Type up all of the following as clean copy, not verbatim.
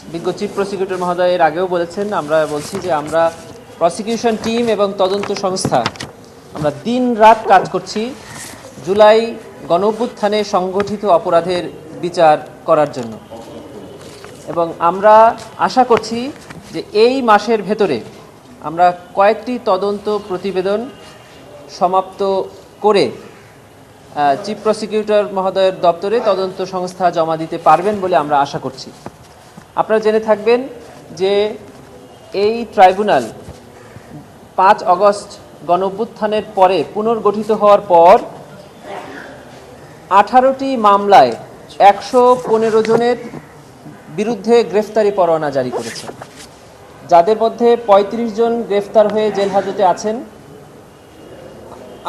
বিজ্ঞ chief prosecutor মহোদয় এর আগেও বলেছেন, আমরা বলছি যে আমরা প্রসিকিউশন টিম এবং তদন্ত সংস্থা আমরা দিন রাত কাজ করছি জুলাই গণঅভ্যুত্থানে সংগঠিত অপরাধের বিচার করার জন্য, এবং আমরা আশা করছি যে এই মাসের ভেতরে আমরা কয়েকটি তদন্ত প্রতিবেদন সমাপ্ত করে চিফ প্রসিকিউটর মহোদয়ের দপ্তরে তদন্ত সংস্থা জমা দিতে পারবেন বলে আমরা আশা করছি। আপনারা জেনে থাকবেন যে এই ট্রাইব্যুনাল 5 আগস্ট গণঅভ্যুত্থানের পরে পুনর্গঠিত হওয়ার পর 18টি মামলায় 115 জনের বিরুদ্ধে গ্রেফতারি পরোয়ানা জারি করেছে, যাদের মধ্যে 35 জন গ্রেফতার হয়ে জেল হাজতে আছেন,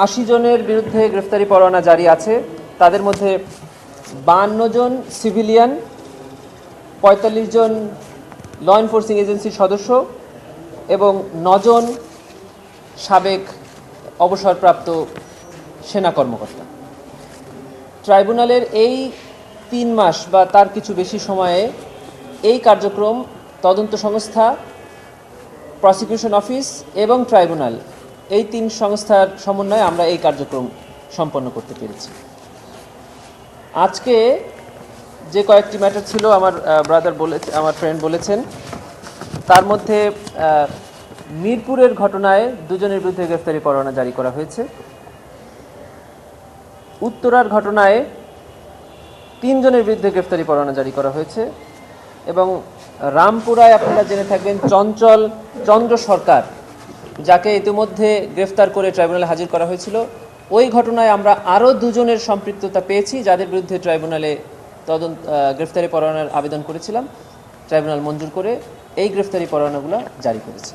80 জনের বিরুদ্ধে গ্রেফতারি পরোয়ানা জারি আছে। তাদের মধ্যে 52 জন সিভিলিয়ান, 45 জন ল এনফোর্সিং এজেন্সির সদস্য এবং 9 জন সাবেক অবসরপ্রাপ্ত সেনা কর্মকর্তা। ট্রাইব্যুনালের এই 3 মাস বা তার কিছু বেশি সময়ে এই কার্যক্রম তদন্ত সংস্থা, প্রসিকিউশন অফিস এবং ট্রাইব্যুনাল এই 3 সংস্থার সমন্বয়ে আমরা এই কার্যক্রম সম্পন্ন করতে পেরেছি। আজকে যে কয়েকটি ম্যাটার ছিল আমার ফ্রেন্ড বলেছেন, তার মধ্যে মিরপুরের ঘটনায় 2 জনের বিরুদ্ধে গ্রেফতারি পরোয়ানা জারি করা হয়েছে। উত্তরার ঘটনায় 3 জনের বিরুদ্ধে গ্রেফতারি পরোয়ানা জারি করা হয়েছে এবং রামপুরায় আপনারা জেনে থাকবেন চন্দ্র সরকার, যাকে ইতিমধ্যে গ্রেফতার করে ট্রাইব্যুনালে হাজির করা হয়েছিল, ওই ঘটনায় আমরা আরও 2 জনের সম্পৃক্ততা পেয়েছি, যাদের বিরুদ্ধে ট্রাইব্যুনালে গ্রেফতারি পরোয়ানার আবেদন করেছিলাম। ট্রাইব্যুনাল মঞ্জুর করে এই গ্রেফতারি পরোয়ানাগুলো জারি করেছে।